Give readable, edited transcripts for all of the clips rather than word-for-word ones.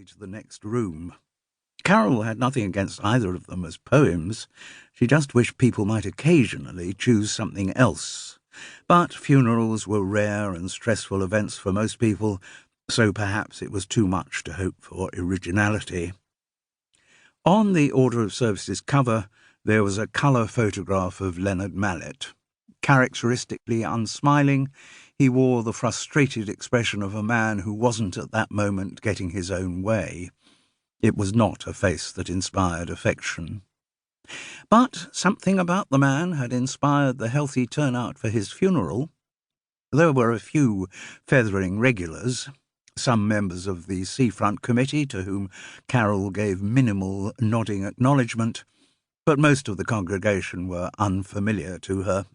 to the next room. Carole had nothing against either of them as poems. She just wished people might occasionally choose something else. But funerals were rare and stressful events for most people, so perhaps it was too much to hope for originality. On the Order of Services cover, there was a colour photograph of Leonard Mallett. Characteristically unsmiling, he wore the frustrated expression of a man who wasn't at that moment getting his own way. It was not a face that inspired affection. But something about the man had inspired the healthy turnout for his funeral. There were a few feathering regulars, some members of the Seafront Committee to whom Carole gave minimal nodding acknowledgement, but most of the congregation were unfamiliar to her.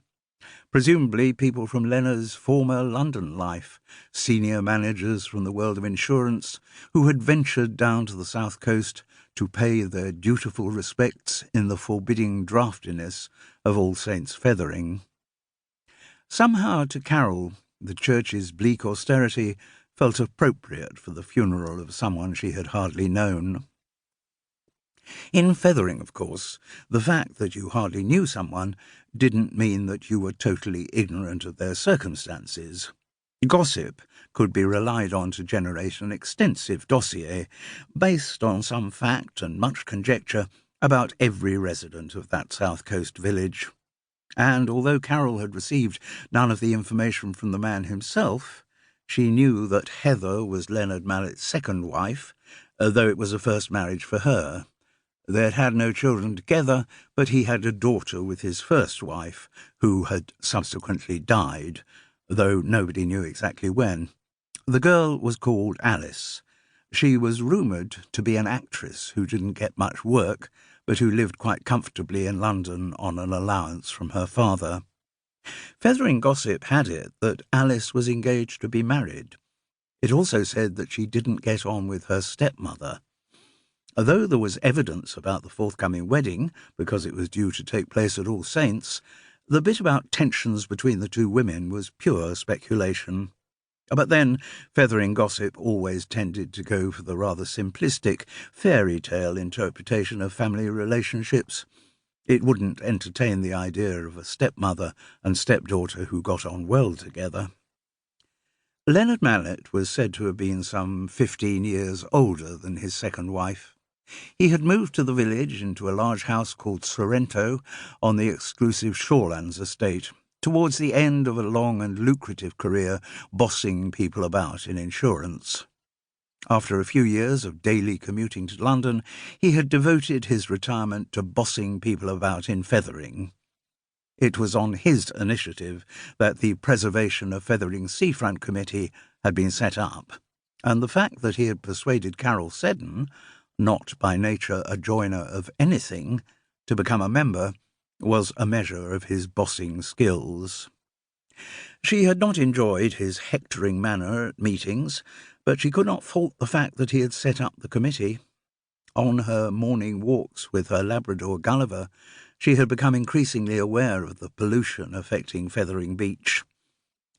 Presumably people from Leonard's former London life, senior managers from the world of insurance, who had ventured down to the south coast to pay their dutiful respects in the forbidding draughtiness of All Saints' feathering. Somehow to Carole, the church's bleak austerity felt appropriate for the funeral of someone she had hardly known. In feathering, of course, the fact that you hardly knew someone didn't mean that you were totally ignorant of their circumstances. Gossip could be relied on to generate an extensive dossier, based on some fact and much conjecture about every resident of that south coast village. And although Carole had received none of the information from the man himself, she knew that Heather was Leonard Mallett's second wife, though it was a first marriage for her. They had had no children together, but he had a daughter with his first wife, who had subsequently died, though nobody knew exactly when. The girl was called Alice. She was rumoured to be an actress who didn't get much work, but who lived quite comfortably in London on an allowance from her father. Feathering gossip had it that Alice was engaged to be married. It also said that she didn't get on with her stepmother. Although there was evidence about the forthcoming wedding, because it was due to take place at All Saints, the bit about tensions between the two women was pure speculation. But then, feathering gossip always tended to go for the rather simplistic fairy tale interpretation of family relationships. It wouldn't entertain the idea of a stepmother and stepdaughter who got on well together. Leonard Mallett was said to have been some 15 years older than his second wife. He had moved to the village into a large house called Sorrento on the exclusive Shorelands estate, towards the end of a long and lucrative career bossing people about in insurance. After a few years of daily commuting to London, he had devoted his retirement to bossing people about in feathering. It was on his initiative that the Preservation of Feathering Seafront Committee had been set up, and the fact that he had persuaded Carole Seddon, not by nature a joiner of anything, to become a member, was a measure of his bossing skills. She had not enjoyed his hectoring manner at meetings, but she could not fault the fact that he had set up the committee. On her morning walks with her Labrador Gulliver, she had become increasingly aware of the pollution affecting Feathering Beach.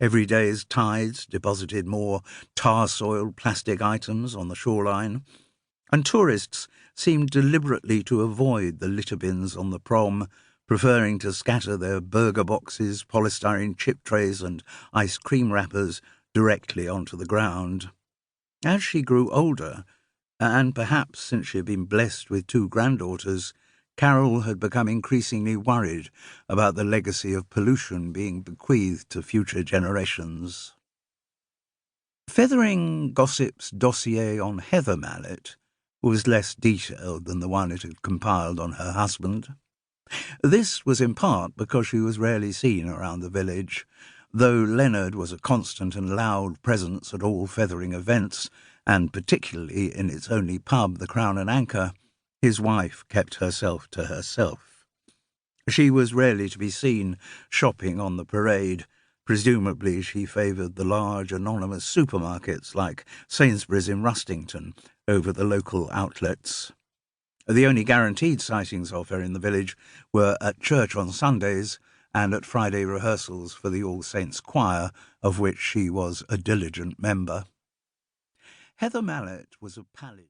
Every day's tides deposited more tar-soiled plastic items on the shoreline, and tourists seemed deliberately to avoid the litter bins on the prom, preferring to scatter their burger boxes, polystyrene chip trays and ice cream wrappers directly onto the ground. As she grew older, and perhaps since she had been blessed with 2 granddaughters, Carole had become increasingly worried about the legacy of pollution being bequeathed to future generations. Feathering Gossip's dossier on Heather Mallett was less detailed than the one it had compiled on her husband. This was in part because she was rarely seen around the village, though Leonard was a constant and loud presence at all feathering events, and particularly in its only pub, the Crown and Anchor. His wife kept herself to herself. She was rarely to be seen shopping on the parade. Presumably she favoured the large anonymous supermarkets like Sainsbury's in Rustington over the local outlets. The only guaranteed sightings of her in the village were at church on Sundays and at Friday rehearsals for the All Saints Choir, of which she was a diligent member. Heather Mallett was a pallid